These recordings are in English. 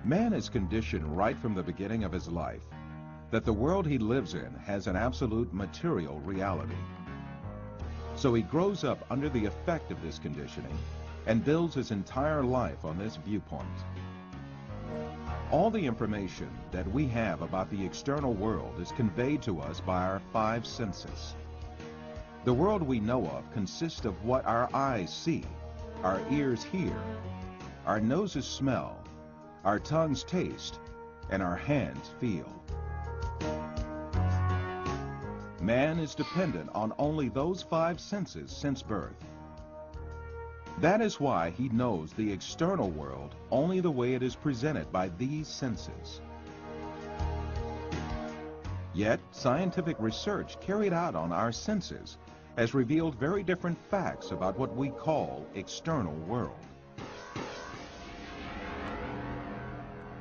Man is conditioned right from the beginning of his life that the world he lives in has an absolute material reality. So he grows up under the effect of this conditioning and builds his entire life on this viewpoint. All the information that we have about the external world is conveyed to us by our five senses. The world we know of consists of what our eyes see, our ears hear, our noses smell, our tongues taste, and our hands feel. Man is dependent on only those five senses since birth. That is why he knows the external world only the way it is presented by these senses. Yet, scientific research carried out on our senses has revealed very different facts about what we call external world.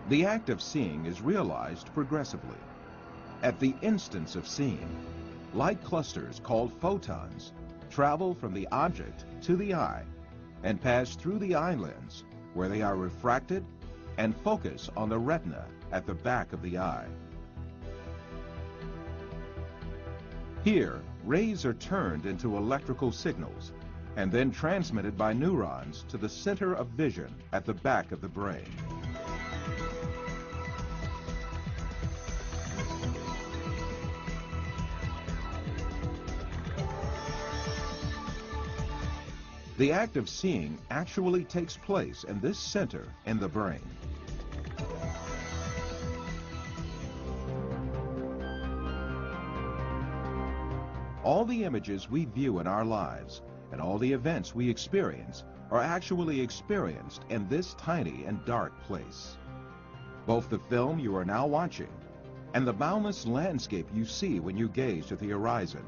The act of seeing is realized progressively. At the instance of seeing, light clusters called photons travel from the object to the eye and pass through the eye lens, where they are refracted and focus on the retina at the back of the eye. Here, rays are turned into electrical signals and then transmitted by neurons to the center of vision at the back of the brain. The act of seeing actually takes place in this center in the brain. All the images we view in our lives and all the events we experience are actually experienced in this tiny and dark place. Both the film you are now watching and the boundless landscape you see when you gaze at the horizon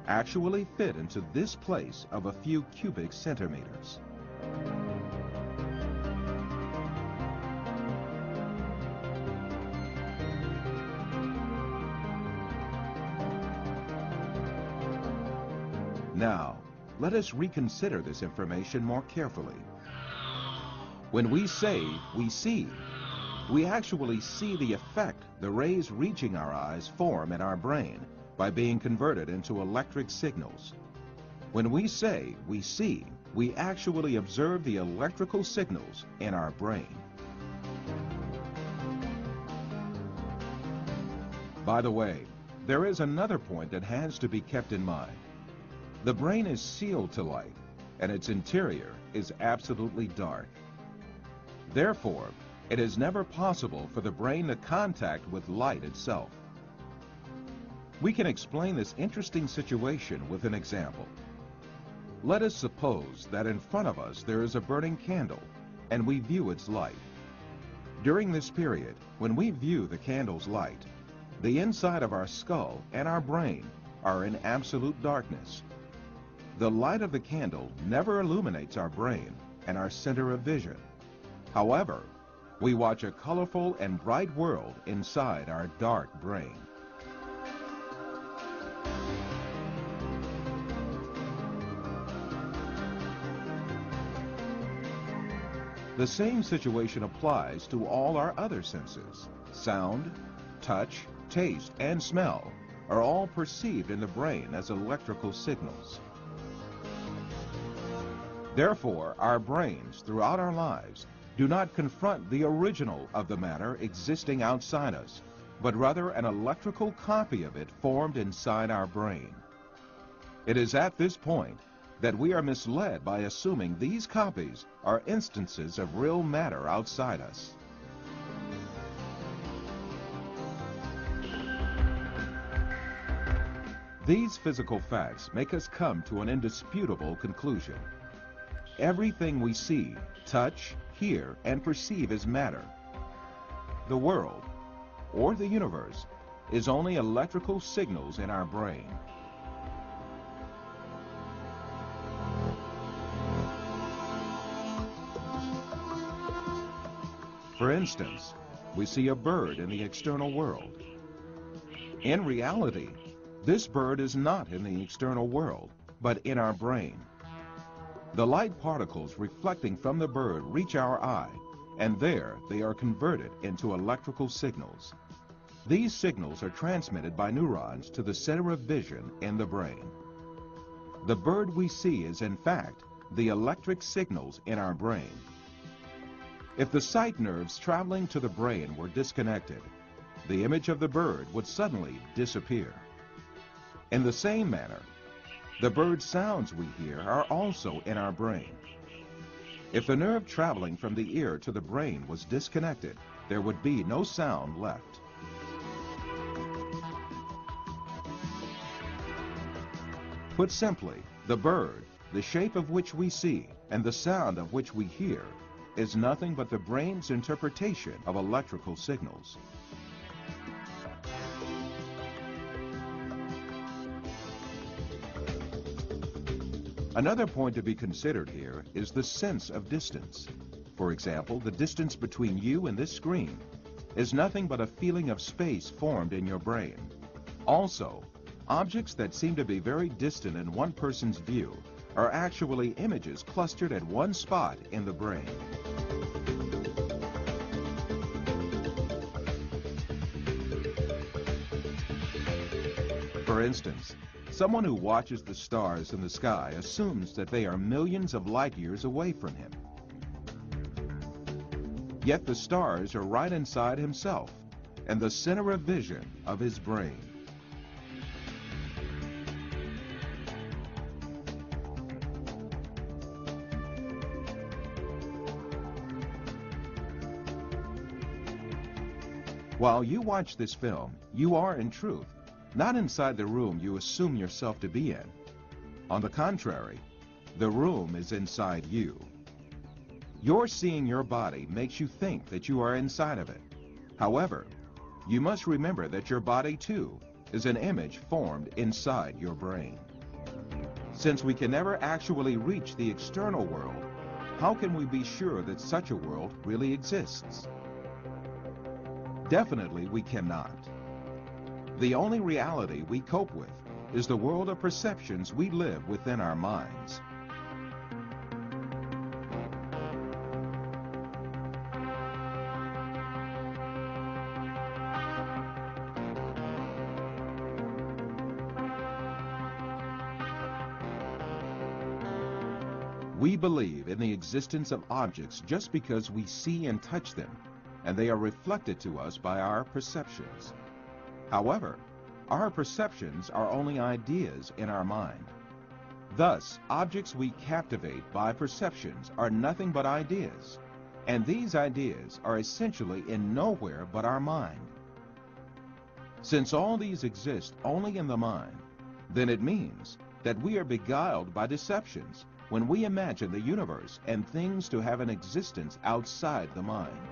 actually fit into this place of a few cubic centimeters. Now, let us reconsider this information more carefully. When we say we see, we actually see the effect the rays reaching our eyes form in our brain by being converted into electric signals. When we say we see, we actually observe the electrical signals in our brain. By the way, there is another point that has to be kept in mind. The brain is sealed to light, and its interior is absolutely dark. Therefore, it is never possible for the brain to contact with light itself. We can explain this interesting situation with an example. Let us suppose that in front of us there is a burning candle, and we view its light. During this period, when we view the candle's light, the inside of our skull and our brain are in absolute darkness. The light of the candle never illuminates our brain and our center of vision. However, we watch a colorful and bright world inside our dark brain. The same situation applies to all our other senses. Sound, touch, taste, and smell are all perceived in the brain as electrical signals. Therefore, our brains throughout our lives do not confront the original of the matter existing outside us, but rather an electrical copy of it formed inside our brain. It is at this point that we are misled by assuming these copies are instances of real matter outside us. These physical facts make us come to an indisputable conclusion. Everything we see, touch, hear, and perceive is matter. The world, or the universe, is only electrical signals in our brain. For instance, we see a bird in the external world. In reality, this bird is not in the external world, but in our brain. The light particles reflecting from the bird reach our eye and there they are converted into electrical signals. These signals are transmitted by neurons to the center of vision in the brain. The bird we see is, in fact, the electric signals in our brain. If the sight nerves traveling to the brain were disconnected, the image of the bird would suddenly disappear. In the same manner, the bird sounds we hear are also in our brain. If the nerve traveling from the ear to the brain was disconnected, there would be no sound left. Put simply, the bird, the shape of which we see, and the sound of which we hear, is nothing but the brain's interpretation of electrical signals. Another point to be considered here is the sense of distance. For example, the distance between you and this screen is nothing but a feeling of space formed in your brain. Also, objects that seem to be very distant in one person's view are actually images clustered at one spot in the brain. For instance, someone who watches the stars in the sky assumes that they are millions of light years away from him. Yet the stars are right inside himself and the center of vision of his brain. While you watch this film, you are in truth not inside the room you assume yourself to be in. On the contrary, the room is inside you. Your seeing your body makes you think that you are inside of it. However, you must remember that your body, too, is an image formed inside your brain. Since we can never actually reach the external world, how can we be sure that such a world really exists? Definitely we cannot. The only reality we cope with is the world of perceptions we live within our minds. We believe in the existence of objects just because we see and touch them, and they are reflected to us by our perceptions. However, our perceptions are only ideas in our mind. Thus, objects we captivate by perceptions are nothing but ideas, and these ideas are essentially in nowhere but our mind. Since all these exist only in the mind, then it means that we are beguiled by deceptions when we imagine the universe and things to have an existence outside the mind.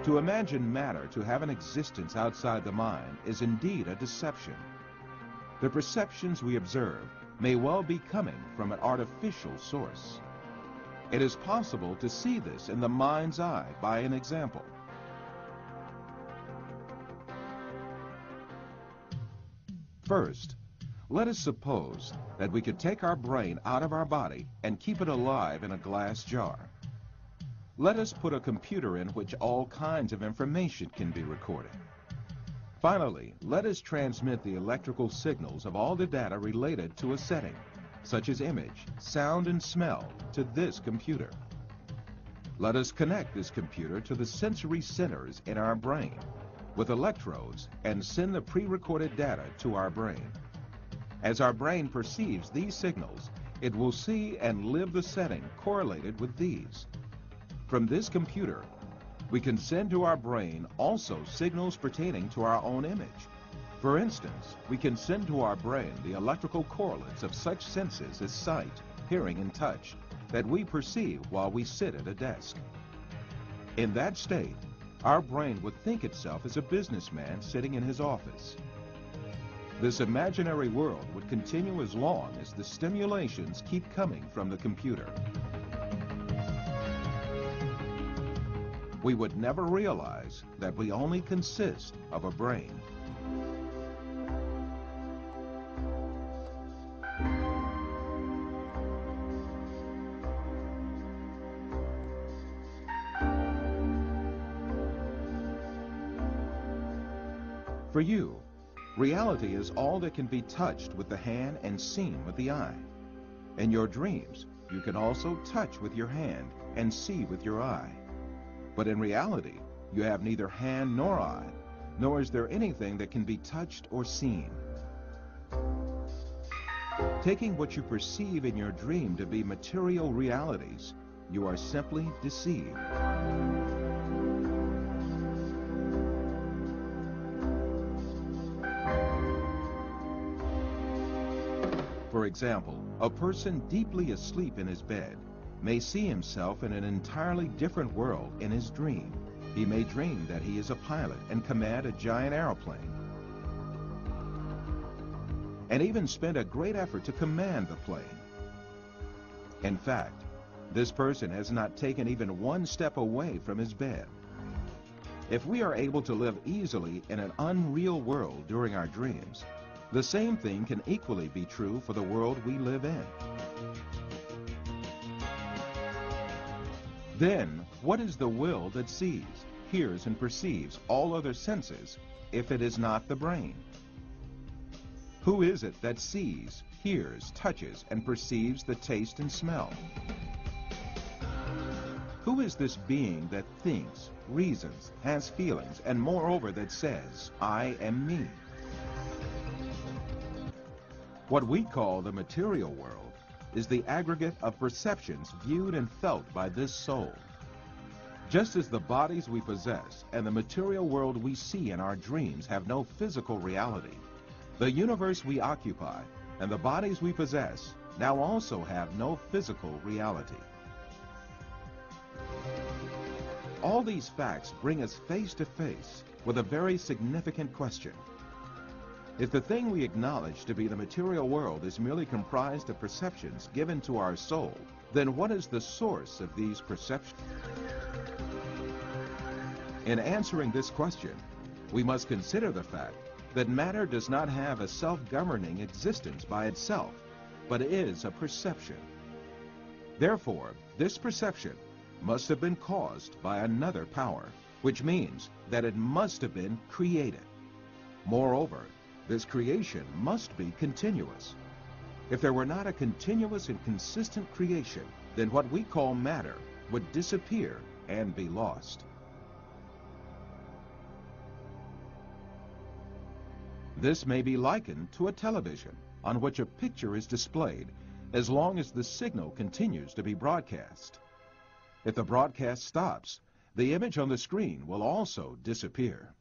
To imagine matter to have an existence outside the mind is indeed a deception. The perceptions we observe may well be coming from an artificial source. It is possible to see this in the mind's eye by an example. First, let us suppose that we could take our brain out of our body and keep it alive in a glass jar. Let us put a computer in which all kinds of information can be recorded. Finally, let us transmit the electrical signals of all the data related to a setting, such as image, sound, and smell, to this computer. Let us connect this computer to the sensory centers in our brain with electrodes and send the pre-recorded data to our brain. As our brain perceives these signals, it will see and live the setting correlated with these. From this computer, we can send to our brain also signals pertaining to our own image. For instance, we can send to our brain the electrical correlates of such senses as sight, hearing, and touch that we perceive while we sit at a desk. In that state, our brain would think itself as a businessman sitting in his office. This imaginary world would continue as long as the stimulations keep coming from the computer. We would never realize that we only consist of a brain. For you, reality is all that can be touched with the hand and seen with the eye. In your dreams, you can also touch with your hand and see with your eye. But in reality, you have neither hand nor eye, nor is there anything that can be touched or seen. Taking what you perceive in your dream to be material realities, you are simply deceived. For example, a person deeply asleep in his bed may see himself in an entirely different world in his dream. He may dream that he is a pilot and command a giant airplane, and even spend a great effort to command the plane. In fact, this person has not taken even one step away from his bed. If we are able to live easily in an unreal world during our dreams, the same thing can equally be true for the world we live in. Then, what is the will that sees, hears, and perceives all other senses if it is not the brain? Who is it that sees, hears, touches, and perceives the taste and smell? Who is this being that thinks, reasons, has feelings, and moreover that says, I am me? What we call the material world is the aggregate of perceptions viewed and felt by this soul. Just as the bodies we possess and the material world we see in our dreams have no physical reality, the universe we occupy and the bodies we possess now also have no physical reality. All these facts bring us face to face with a very significant question. If the thing we acknowledge to be the material world is merely comprised of perceptions given to our soul, then what is the source of these perceptions? In answering this question, we must consider the fact that matter does not have a self-governing existence by itself, but is a perception. Therefore, this perception must have been caused by another power, which means that it must have been created. Moreover, this creation must be continuous. If there were not a continuous and consistent creation, then what we call matter would disappear and be lost. This may be likened to a television on which a picture is displayed as long as the signal continues to be broadcast. If the broadcast stops, the image on the screen will also disappear.